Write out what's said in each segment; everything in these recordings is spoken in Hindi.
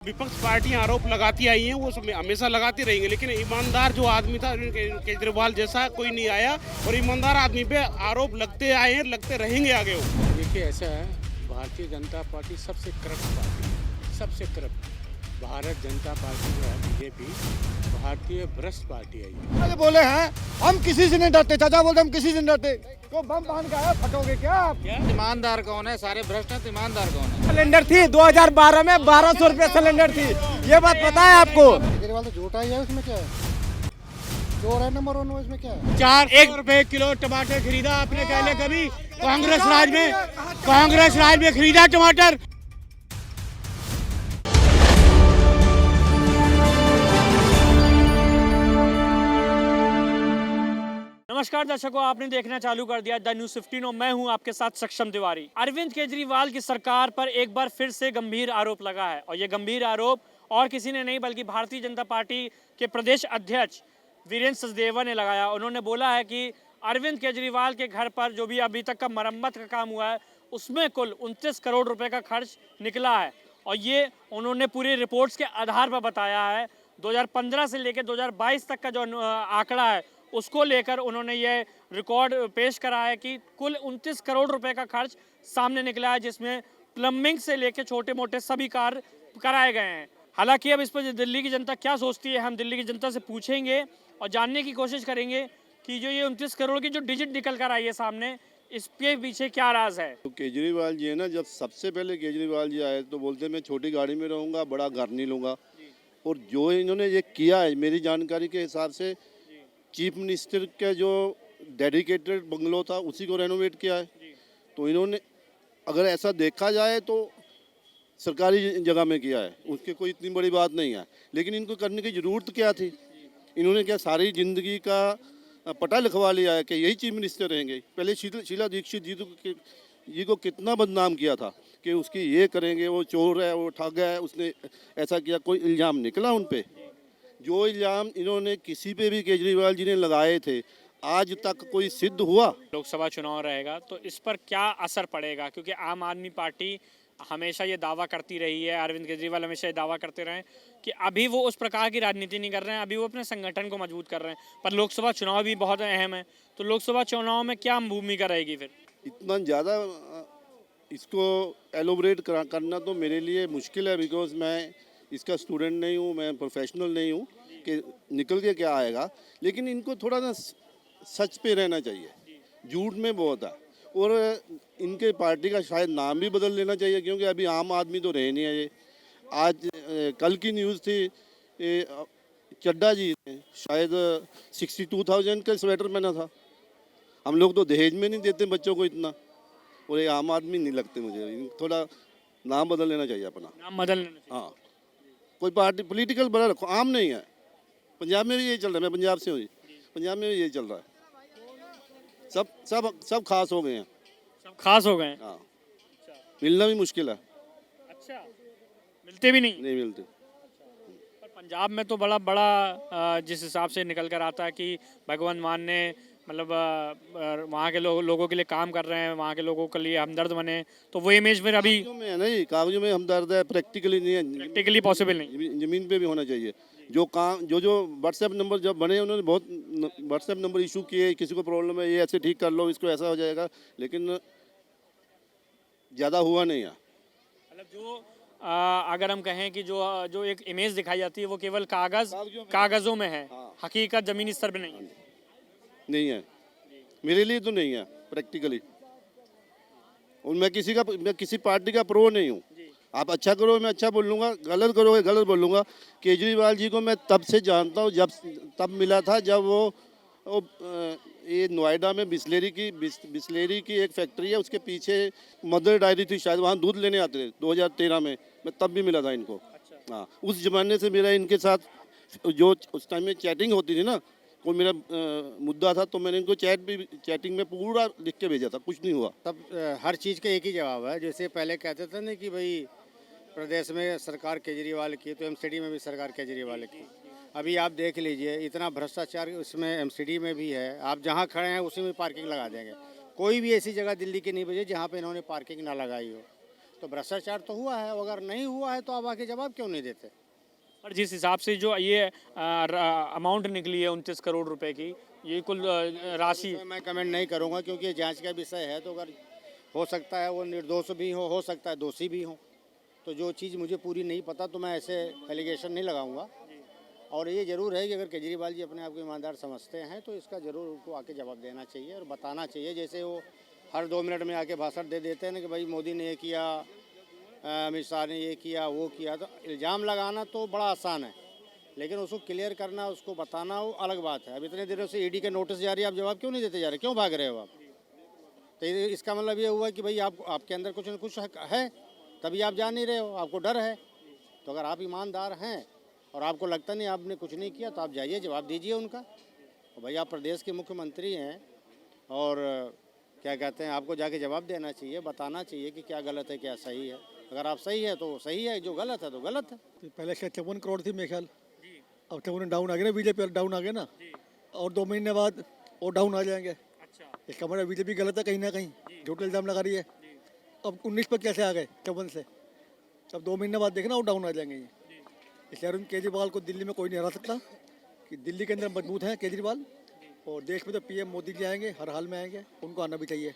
विपक्ष पार्टियां आरोप लगाती आई हैं, वो हमेशा लगाती रहेंगे, लेकिन ईमानदार जो आदमी था केजरीवाल जैसा कोई नहीं आया और ईमानदार आदमी पे आरोप लगते आए हैं, लगते रहेंगे आगे। वो देखिए ऐसा है, भारतीय जनता पार्टी सबसे करप्ट पार्टी है, सबसे करप्ट। भारत जनता पार्टी जो है बीजेपी, भारतीय भ्रष्ट पार्टी है ये। अरे बोले हैं हम किसी से नहीं डरते, चाचा बोलते हम किसी से नहीं डरते। तो बम बांध के आया, फटोगे क्या आप? ईमानदार कौन है? सारे भ्रष्ट हैं तो ईमानदार कौन है? सिलेंडर थी 2012 में 1200 रुपए सिलेंडर थी, ये बात पता है आपको? केजरीवाल तो झूठा ही है, उसमें क्या है? चोर है नंबर 1, इसमें क्या है? 400 रुपए किलो टमाटर खरीदा आपने पहले कभी? कांग्रेस राज में खरीदा टमाटर। नमस्कार दर्शकों, आपने देखना चालू कर दिया द न्यूज़ 15 और मैं हूं आपके साथ सक्षम तिवारी। अरविंद केजरीवाल की सरकार पर एक बार फिर से गंभीर आरोप लगा है और ये गंभीर आरोप और किसी ने नहीं बल्कि भारतीय जनता पार्टी के प्रदेश अध्यक्ष वीरेंद्र सचदेवा ने लगाया। उन्होंने बोला है कि अरविंद केजरीवाल के घर पर जो भी अभी तक का मरम्मत का काम हुआ है उसमें कुल 29 करोड़ रुपए का खर्च निकला है और ये उन्होंने पूरी रिपोर्ट्स के आधार पर बताया है। 2015 से लेकर 2022 तक का जो आंकड़ा है उसको लेकर उन्होंने ये रिकॉर्ड पेश करा है कि कुल 29 करोड़ रुपए का खर्च सामने निकला है, जिसमें प्लम्बिंग से लेकर छोटे मोटे सभी कार्य कराए गए हैं। हालांकि अब इस पर दिल्ली की जनता क्या सोचती है, हम दिल्ली की जनता से पूछेंगे और जानने की कोशिश करेंगे कि जो ये 29 करोड़ की जो डिजिट निकल कर आई है सामने, इसके पीछे क्या राज है। तो केजरीवाल जी है ना, जब सबसे पहले केजरीवाल जी आए तो बोलते मैं छोटी गाड़ी में रहूँगा, बड़ा घर नहीं लूँगा। और जो इन्होंने ये किया है, मेरी जानकारी के हिसाब से चीफ मिनिस्टर का जो डेडिकेटेड बंगलो था उसी को रेनोवेट किया है। तो इन्होंने अगर ऐसा देखा जाए तो सरकारी जगह में किया है, उसके कोई इतनी बड़ी बात नहीं है। लेकिन इनको करने की ज़रूरत क्या थी? इन्होंने क्या सारी ज़िंदगी का पता लिखवा लिया है कि यही चीफ मिनिस्टर रहेंगे? पहले शीला दीक्षित जी को कितना बदनाम किया था कि उसकी ये करेंगे, वो चोर है, वो ठग है, उसने ऐसा किया। कोई इल्ज़ाम निकला उन पर? जो इल्ज़ाम इन्होंने किसी पे भी केजरीवाल जी ने लगाए थे, आज तक कोई सिद्ध हुआ? लोकसभा चुनाव रहेगा तो इस पर क्या असर पड़ेगा, क्योंकि आम आदमी पार्टी हमेशा ये दावा करती रही है, अरविंद केजरीवाल हमेशा ये दावा करते रहे कि अभी वो उस प्रकार की राजनीति नहीं कर रहे हैं, अभी वो अपने संगठन को मजबूत कर रहे हैं। पर लोकसभा चुनाव भी बहुत अहम है, तो लोकसभा चुनाव में क्या भूमिका रहेगी फिर? इतना ज़्यादा इसको एलोबरेट करना तो मेरे लिए मुश्किल है, बिकॉज मैं इसका स्टूडेंट नहीं हूँ, मैं प्रोफेशनल नहीं हूँ कि निकल के क्या आएगा। लेकिन इनको थोड़ा ना सच पे रहना चाहिए, झूठ में बहुत है। और इनके पार्टी का शायद नाम भी बदल लेना चाहिए, क्योंकि अभी आम आदमी तो रहे नहीं है ये। आज कल की न्यूज़ थी, चड्डा जी ने शायद 62,000 का स्वेटर पहना था। हम लोग तो दहेज में नहीं देते बच्चों को इतना, और ये आम आदमी नहीं लगते मुझे। थोड़ा नाम बदल लेना चाहिए अपना, नाम बदल लेना चाहिए। हाँ, कोई पार्टी पॉलिटिकल बना रखो, आम नहीं है। पंजाब में भी यही चल रहा है, मैं पंजाब से हूँ, पंजाब में भी यही चल रहा है। सब सब सब खास हो गए हैं, सब खास हो गए हैं। हाँ, मिलना भी मुश्किल है। अच्छा, मिलते भी नहीं मिलते। पर पंजाब में तो बड़ा बड़ा जिस हिसाब से निकल कर आता है कि भगवंत मान ने मतलब वहाँ के लोगों के लिए काम कर रहे हैं, वहाँ के लोगों के लिए हमदर्द बने, तो वो इमेज फिर अभी कागजों में है नहीं, कागजों में हमदर्द है, प्रैक्टिकली नहीं है, प्रैक्टिकली पॉसिबल नहीं। जमीन पे भी होना चाहिए। जो काम जो व्हाट्सएप नंबर जब बने, उन्होंने बहुत व्हाट्सएप नंबर इशू किए, किसी को प्रॉब्लम है ये ऐसे ठीक कर लो, इसको ऐसा हो जाएगा, लेकिन ज़्यादा हुआ नहीं है। मतलब जो अगर हम कहें कि जो एक इमेज दिखाई जाती है वो केवल कागजों में है, हाँ। हकीकत जमीनी स्तर पे नहीं है, मेरे लिए तो नहीं है प्रैक्टिकली। और मैं किसी पार्टी का प्रो नहीं हूँ। आप अच्छा करो मैं अच्छा बोल लूँगा, गलत करोगे गलत बोल लूँगा। केजरीवाल जी को मैं तब से जानता हूँ, तब मिला था जब वो ये नोएडा में बिस्लेरी की एक फैक्ट्री है, उसके पीछे मदर डायरी थी शायद, वहाँ दूध लेने आते थे 2013 में। मैं तब भी मिला था इनको। अच्छा। हाँ, उस ज़माने से मेरा इनके साथ जो उस टाइम में चैटिंग होती थी ना, कोई मेरा मुद्दा था तो मैंने इनको चैटिंग में पूरा लिख के भेजा था, कुछ नहीं हुआ। तब हर चीज़ का एक ही जवाब है। जैसे पहले कहते थे ना कि भाई प्रदेश में सरकार केजरीवाल की, तो एमसीडी में भी सरकार केजरीवाल की। अभी आप देख लीजिए, इतना भ्रष्टाचार इसमें एमसीडी में भी है। आप जहाँ खड़े हैं उसी में पार्किंग लगा देंगे। कोई भी ऐसी जगह दिल्ली की नहीं बची जहाँ पे इन्होंने पार्किंग ना लगाई हो। तो भ्रष्टाचार तो हुआ है, अगर नहीं हुआ है तो आप आके जवाब क्यों नहीं देते? और जिस हिसाब से जो ये अमाउंट निकली है 29 करोड़ रुपए की, ये कुल राशि, तो मैं कमेंट नहीं करूंगा क्योंकि ये जांच का विषय है। तो अगर हो सकता है वो निर्दोष भी हो सकता है दोषी भी हो। तो जो चीज़ मुझे पूरी नहीं पता तो मैं ऐसे एलिगेशन नहीं लगाऊंगा। और ये ज़रूर है कि अगर केजरीवाल जी अपने आप को ईमानदार समझते हैं तो इसका ज़रूर उनको आके जवाब देना चाहिए और बताना चाहिए। जैसे वो हर 2 मिनट में आके भाषण दे देते हैं ना कि भाई मोदी ने ये किया, अमित शाह ने ये किया, वो किया। तो इल्ज़ाम लगाना तो बड़ा आसान है, लेकिन उसको क्लियर करना, उसको बताना वो अलग बात है। अब इतने दिनों से ईडी के नोटिस जारी, आप जवाब क्यों नहीं देते जा रहे, क्यों भाग रहे हो आप? तो इसका मतलब ये हुआ कि भाई आपके अंदर कुछ न कुछ है, तभी आप जा नहीं रहे हो, आपको डर है। तो अगर आप ईमानदार हैं और आपको लगता नहीं आपने कुछ नहीं किया तो आप जाइए, जवाब दीजिए उनका। और भाई आप प्रदेश के मुख्यमंत्री हैं और क्या कहते हैं, आपको जाके जवाब देना चाहिए, बताना चाहिए कि क्या गलत है क्या सही है। अगर आप सही है तो सही है, जो गलत है तो गलत है। तो पहले शायद 54 करोड़ थी मेरे ख्याल, अब 54 डाउन आ गया ना, बीजेपी डाउन आ गया ना, और 2 महीने बाद और डाउन आ जाएंगे। अच्छा, इसका मतलब बीजेपी गलत है कहीं ना कहीं, झूठा इल्ज़ाम लगा रही है। अब 19 पर कैसे आ गए 54 से? अब 2 महीने बाद देखना और डाउन आ जाएंगे ये। इसलिए अरविंद केजरीवाल को दिल्ली में कोई नहीं हरा सकता, कि दिल्ली के अंदर मजबूत हैं केजरीवाल, और देश में तो पीएम मोदी जी आएंगे, हर हाल में आएंगे, उनको आना भी चाहिए।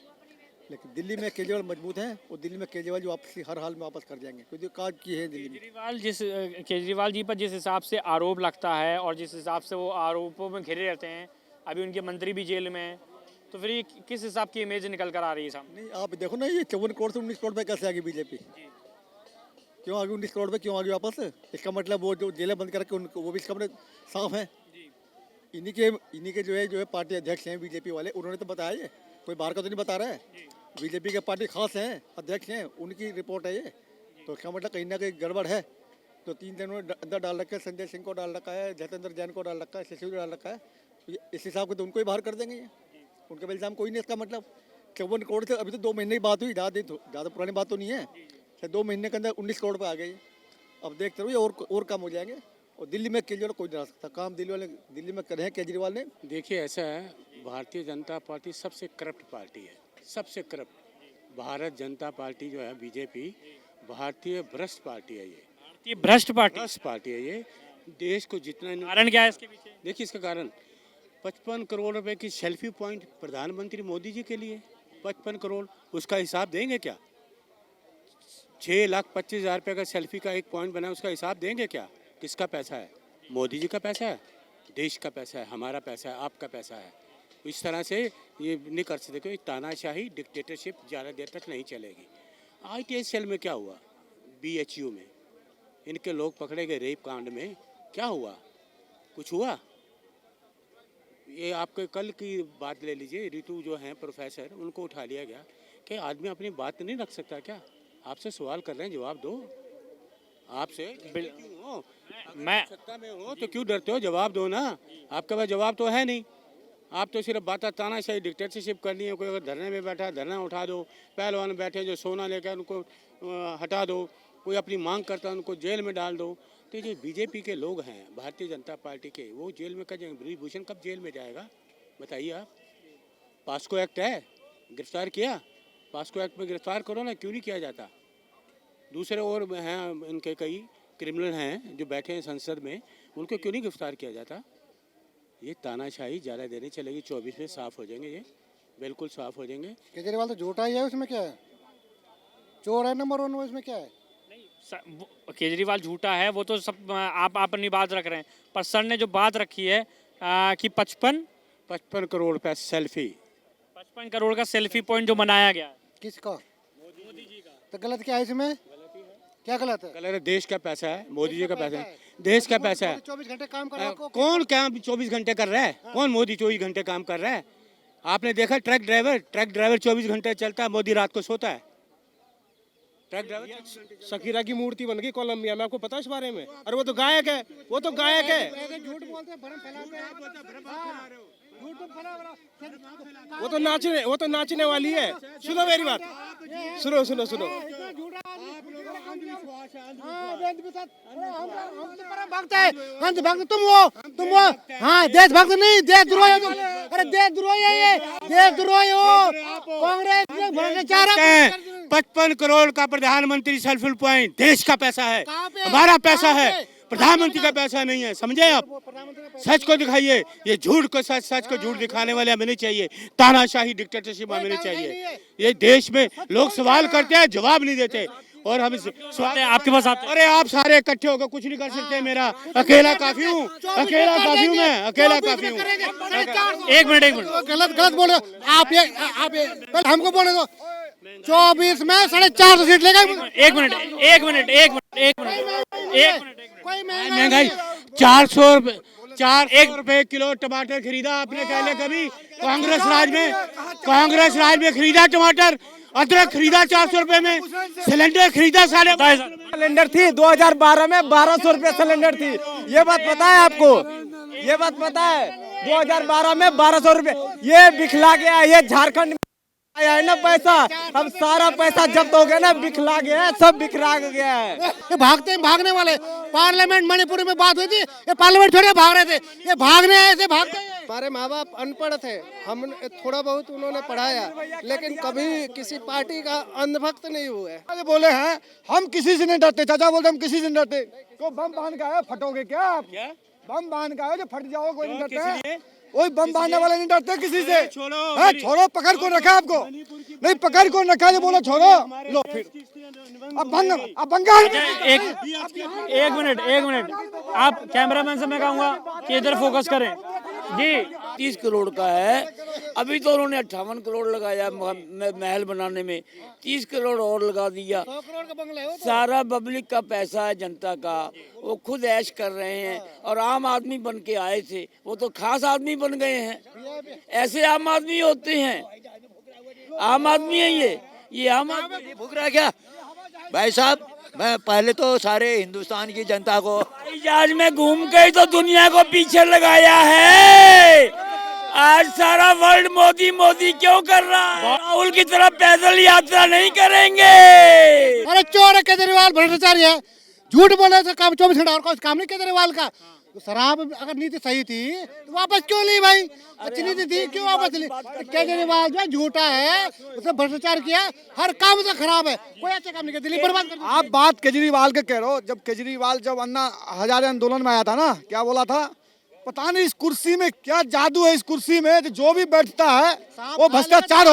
लेकिन दिल्ली में केजरीवाल मजबूत हैं और दिल्ली में केजरीवाल जी वापसी हर हाल में वापस कर जाएंगे, क्योंकि काज किए हैं दिल्ली में। केजरीवाल जी पर जिस हिसाब से आरोप लगता है और जिस हिसाब से वो आरोपों में घिरे रहते हैं, अभी उनके मंत्री भी जेल में हैं, तो फिर ये किस हिसाब की इमेज निकल कर आ रही है सामने? नहीं, आप देखो ना, ये 54 करोड़ से 19 करोड़ पे कैसे आ गई बीजेपी? क्यों आ गई 19 करोड़ पे, क्यों आ गई वापस? इसका मतलब वो जो जेलें बंद करके उनको, वो भी इसका मतलब साफ है। इन्हीं के जो है पार्टी अध्यक्ष हैं बीजेपी वाले, उन्होंने तो बताया ये, कोई बाहर का तो नहीं बता रहा है। बीजेपी के पार्टी खास हैं, अध्यक्ष हैं, उनकी रिपोर्ट है ये। तो इसका मतलब कहीं ना कहीं गड़बड़ है। तो 3 जनों ने अंदर डाल रखा है, संजय सिंह को डाल रखा है, जतेंद्र जैन को डाल रखा है, शशि को डाल रखा है। तो इस हिसाब से तो उनको ही बाहर कर देंगे ये, उनके इल्ज़ाम कोई नहीं। इसका मतलब 54 करोड़ से अभी तो 2 महीने की बात हुई, ज़्यादा पुरानी बात तो नहीं है। 2 महीने के अंदर 19 करोड़ पे आ गई। अब देखते रहो ये और कम हो जाएंगे। और दिल्ली में केजरीवाल कोई नहीं रह सकता, काम दिल्ली में करे हैं केजरीवाल ने। देखिए ऐसा है, भारतीय जनता पार्टी सबसे करप्ट पार्टी है, सबसे करप्ट। भारत जनता पार्टी जो है बीजेपी, भारतीय भ्रष्ट पार्टी है। ये भ्रष्ट पार्टी है ये। देश को जितना, कारण क्या है इसके पीछे? देखिए इसका कारण 55 करोड़ रुपए की सेल्फी पॉइंट प्रधानमंत्री मोदी जी के लिए 55 करोड़, उसका हिसाब देंगे क्या? 6,25,000 रुपये का सेल्फी का एक पॉइंट बना, उसका हिसाब देंगे क्या? किसका पैसा है? मोदी जी का पैसा है, देश का पैसा है, हमारा पैसा है, आपका पैसा है। इस तरह से ये नहीं कर सकते, क्योंकि तानाशाही डिक्टेटरशिप ज़्यादा देर तक नहीं चलेगी। ITI सेल में क्या हुआ? BHU में इनके लोग पकड़े गए रेप कांड में, क्या हुआ? कुछ हुआ? ये आपके कल की बात ले लीजिए, रितु जो हैं प्रोफेसर, उनको उठा लिया गया कि आदमी अपनी बात नहीं रख सकता क्या? आपसे सवाल कर रहे हैं, जवाब दो। आपसे क्यों हो? मैं सत्ता में हो तो क्यों डरते हो? जवाब दो ना। आपके पास जवाब तो है नहीं, आप तो सिर्फ बात तानाशाही डिक्टेटरशिप करनी है। कोई अगर धरने में बैठा, धरना उठा दो। पहलवान बैठे जो सोना लेकर, उनको हटा दो। कोई अपनी मांग करता है, उनको जेल में डाल दो। तो ये बीजेपी के लोग हैं, भारतीय जनता पार्टी के, वो जेल में कब जाएंगे? ब्रिजभूषण कब जेल में जाएगा बताइए आप? पास्को एक्ट है, गिरफ्तार किया, पास्को एक्ट में गिरफ्तार करो ना, क्यों नहीं किया जाता? दूसरे और हैं इनके कई क्रिमिनल हैं जो बैठे हैं संसद में, उनको क्यों नहीं गिरफ्तार किया जाता? ये तानाशाही ज़्यादा देर नहीं चलेगी, 24 में साफ हो जाएंगे, ये बिल्कुल साफ हो जाएंगे। केजरीवाल तो झूठा ही है, उसमें क्या है? चोर है नंबर 1, इसमें क्या है? केजरीवाल झूठा है, वो तो सब आप अपनी बात रख रहे हैं, पर सर ने जो बात रखी है कि 55 करोड़ रुपये सेल्फी, 55 करोड़ का सेल्फी पॉइंट जो बनाया गया है, किसका? मोदी जी का। तो गलत क्या है इसमें? क्या गलत है? गलत है, देश का पैसा है, मोदी जी का पैसा है, देश का पैसा है। 24 घंटे काम कर रहा है। कौन काम 24 घंटे कर रहा है? कौन मोदी 24 घंटे काम कर रहा है? आपने देखा ट्रक ड्राइवर 24 घंटे चलता है, मोदी रात को सोता है। ट्रक ड्राइवर शकीरा की मूर्ति बन गई कोलंबिया में, आपको पता है इस बारे में? अरे वो तो गायक है, वो तो गायक है। झूठ बोलते हैं, भ्रम फैलाते हैं। वो तो नाचने वाली है। सुनो मेरी बात, सुनो सुनो सुनो। तुम वो हाँ देशभक्त नहीं, देशद्रोही हो तुम। अरे देशद्रोही है ये, देशद्रोही हो। कांग्रेस ने भ्रष्टाचार 55 करोड़ का प्रधानमंत्री सेल्फ पॉइंट देश का पैसा है, हमारा पैसा है, प्रधानमंत्री का पैसा नहीं है, समझे आप? सच को दिखाइए, ये झूठ को सच, सच को झूठ दिखाने वाले हमें नहीं चाहिए, तानाशाही डिक्टेटरशिप हमें नहीं चाहिए। ये देश में लोग सवाल करते हैं, जवाब नहीं देते, और हम सवाल आपके पास आते हैं। अरे आप सारे इकट्ठे होकर कुछ नहीं कर सकते। मेरा अकेला काफी हूँ, अकेला काफी हूँ, मैं अकेला काफी हूँ। एक मिनट गलत बोलो आप, ये पहले हमको बोले दो। 24 में 450 सीट लेगा। एक मिनट महंगाई 400 रुपए किलो टमाटर खरीदा आपने पहले कभी? कांग्रेस राज में खरीदा टमाटर, अदरक खरीदा 400 रुपए में, सिलेंडर खरीदा 12.5 सिलेंडर थी 2012 में 1200 रुपए सिलेंडर थी। ये बात पता है आपको? ये बात पता है? 2012 में 1200 रुपए। ये बिखला गया, ये झारखंड में आया है ना पैसा, अब सारा पैसा जब्त हो गया ना, बिखला गया है, सब बिखरा गया है। ये भागने वाले। पार्लियामेंट मणिपुर में बात हुई थी, ये पार्लियामेंट थोड़े भाग रहे थे, ये भागने ऐसे भागते हैं। हमारे माँ बाप अनपढ़ थे, हम थोड़ा बहुत उन्होंने पढ़ाया, लेकिन कभी किसी पार्टी का अंधभक्त नहीं हुए। बोले हैं हम किसी से नहीं डरते, चाचा बोलते हम किसी से नहीं डरते। तो बम बांध के आए, फटोगे क्या आप? बम बांध के आए जो फट जाओ, कोई नहीं डरता। वही बम बांधने वाले नहीं डरते किसी से। छोड़ो, पकड़ को रखा आपको, नहीं पकड़ को रखा, जो बोलो छोड़ो, लो फिर अब बंगाल। एक मिनट आप कैमरामैन से मैं कहूँगा कि इधर फोकस करें जी। 30 करोड़ का है, अभी तो उन्होंने 58 करोड़ लगाया महल बनाने में, 30 करोड़ और लगा दिया। 100 करोड़ का बंगला है। सारा पब्लिक का पैसा है, जनता का, वो खुद ऐश कर रहे हैं। और आम आदमी बन के आए थे, वो तो खास आदमी बन गए हैं। ऐसे आम आदमी होते हैं, आम आदमी है ये आम आदमी। भूख रहा क्या भाई साहब? मैं पहले तो सारे हिंदुस्तान की जनता को जहाज में घूम के तो दुनिया को पीछे लगाया है। आज सारा वर्ल्ड मोदी मोदी क्यों कर रहा है? राहुल की तरह पैदल यात्रा नहीं करेंगे। अरे चोर है केजरीवाल, भ्रष्टाचारी है, झूठ बोले तो काम 24 घंटा और कोई काम नहीं केजरीवाल का। तो शराब अगर नीति सही थी तो वापस क्यों ली भाई? अच्छी नीति थी, क्यों वापस ली? केजरीवाल जो झूठा है, उसने भ्रष्टाचार किया, हर काम से खराब है, कोई अच्छा काम नहीं किया, दिल्ली बर्बाद कर दिया। आप बात केजरीवाल के कह रहे हो। जब केजरीवाल जब अन्ना हजारे आंदोलन में आया था ना, क्या बोला था? पता नहीं इस कुर्सी में क्या जादू है, इस कुर्सी में जो भी बैठता है वो भ्रष्टाचार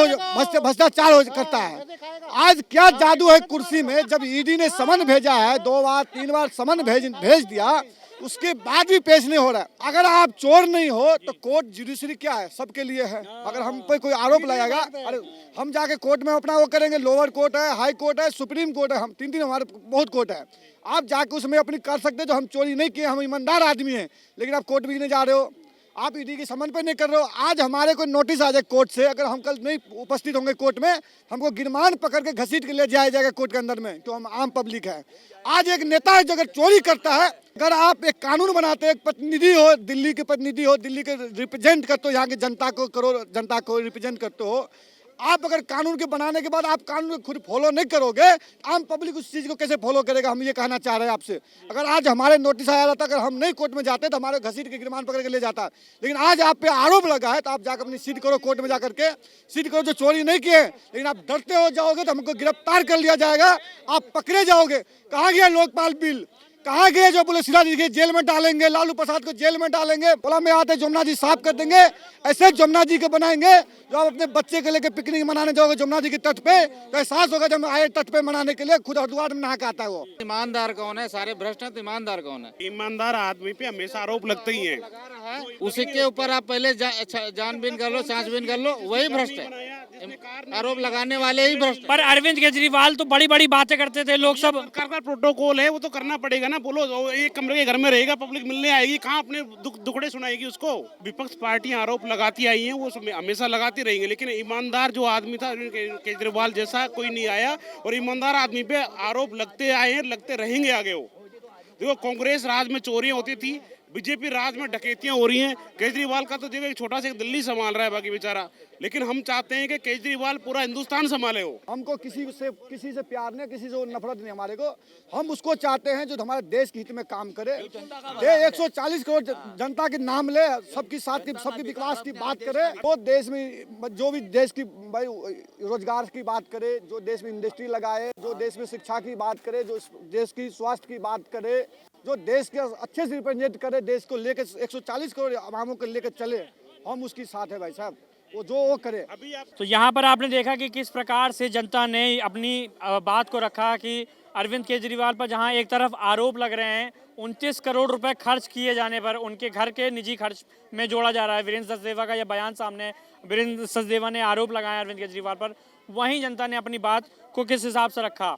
करता है। आज क्या जादू है कुर्सी में? जब ईडी ने समन भेजा है, 2 बार 3 बार समन भेज दिया, उसके बाद भी पेश नहीं हो रहा है। अगर आप चोर नहीं हो तो कोर्ट जुडिशरी क्या है? सबके लिए है। अगर हम पे कोई आरोप लगाएगा, अरे हम जाके कोर्ट में अपना वो करेंगे, लोअर कोर्ट है, हाई कोर्ट है, सुप्रीम कोर्ट है, हम 3 हमारे बहुत कोर्ट है। आप जाके उसमें अपनी कर सकते, जो हम चोरी नहीं किए, हम ईमानदार आदमी हैं, लेकिन आप कोर्ट भी नहीं जा रहे हो, आप ईडी के समन पे नहीं कर रहे हो। आज हमारे को नोटिस आ जाए कोर्ट से, अगर हम कल नहीं उपस्थित होंगे कोर्ट में, हमको गिरमान पकड़ के घसीट के ले जाया जाएगा कोर्ट के अंदर में, तो हम आम पब्लिक है। आज एक नेता है जो अगर चोरी करता है, अगर आप एक कानून बनाते, एक प्रतिनिधि हो, दिल्ली के प्रतिनिधि हो, दिल्ली के रिप्रेजेंट करते हो, यहाँ की जनता को जनता को रिप्रेजेंट करते हो, आप अगर कानून के बनाने के बाद आप कानून को खुद फॉलो नहीं करोगे, आम पब्लिक उस चीज़ को कैसे फॉलो करेगा? हम ये कहना चाह रहे हैं आपसे। अगर आज हमारे नोटिस आया रहता, अगर हम नहीं कोर्ट में जाते तो हमारे घसीट के गिरमान पकड़ के ले जाता, लेकिन आज आप पे आरोप लगा है तो आप जाकर अपनी सीट करो, कोर्ट में जाकर के सीट करो, जो चोरी नहीं किए, लेकिन आप डरते हो जाओगे तो हमको गिरफ्तार कर लिया जाएगा, आप पकड़े जाओगे। कहाँ गया लोकपाल बिल? कहाँ गए जो बोले सिरा जी के जेल में डालेंगे, लालू प्रसाद को जेल में डालेंगे, बोला में आते जमुना जी साफ कर देंगे, ऐसे जमुना जी को बनाएंगे। जो आप अपने बच्चे के लेके पिकनिक मनाने जाओगे जमुना जी के तट पे, तो एहसास होगा जब आए तट पे मनाने के लिए, खुद हरिद्वार में नहा के आता है वो। ईमानदार कौन है? सारे भ्रष्ट हैं, तो ईमानदार कौन है? ईमानदार आदमी पे हमेशा आरोप लगते ही हैं। उसी के ऊपर आप पहले जानबीन कर लो, सांसबीन कर लो, वही भ्रष्ट है। आरोप लगाने वाले ही भ्रष्ट। पर अरविंद केजरीवाल तो बड़ी बड़ी बातें करते थे, लोग सब सरकार का प्रोटोकॉल है, वो तो करना पड़ेगा ना। बोलो एक कमरे के घर में रहेगा, पब्लिक मिलने आएगी, कहाँ अपने दुखड़े सुनाएगी उसको? विपक्ष पार्टियां आरोप लगाती आई हैं, वो हमेशा लगाती रहेंगे, लेकिन ईमानदार जो आदमी था केजरीवाल जैसा कोई नहीं आया, और ईमानदार आदमी पे आरोप लगते आए हैं, लगते रहेंगे आगे। वो देखो, कांग्रेस राज में चोरियां होती थी, बीजेपी राज में डकैतियां हो रही हैं। केजरीवाल का तो देखो एक छोटा सा एक दिल्ली संभाल रहा है बाकी बेचारा, लेकिन हम चाहते हैं कि केजरीवाल पूरा हिंदुस्तान संभाले हो। हमको किसी से प्यार नहीं, किसी से नफरत नहीं हमारे को। हम उसको चाहते हैं जो हमारे देश के हित में काम करे। ये 140 करोड़ जनता के नाम ले, सबकी साथ की सबकी विकास की बात करे। वो देश में जो भी देश की भाई रोजगार की बात करे, जो देश में इंडस्ट्री लगाए, जो देश में शिक्षा की बात करे, जो देश की स्वास्थ्य की बात करे, जो देश के अच्छे से रिप्रेजेंट करे, देश को लेकर 140 करोड़ आवामों को लेकर चले, हम उसकी साथ है भाई साहब। वो जो वो करे। तो यहाँ पर आपने देखा कि किस प्रकार से जनता ने अपनी बात को रखा कि अरविंद केजरीवाल पर जहाँ एक तरफ आरोप लग रहे हैं 29 करोड़ रुपए खर्च किए जाने पर उनके घर के निजी खर्च में जोड़ा जा रहा है। वीरेंद्र सचदेवा का यह बयान सामने है। वीरेंद्र सचदेवा ने आरोप लगाया अरविंद केजरीवाल पर, वहीं जनता ने अपनी बात को किस हिसाब से रखा।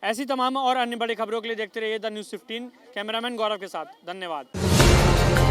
ऐसी तमाम और अन्य बड़ी खबरों के लिए देखते रहिए द न्यूज़ 15। कैमरामैन गौरव के साथ, धन्यवाद।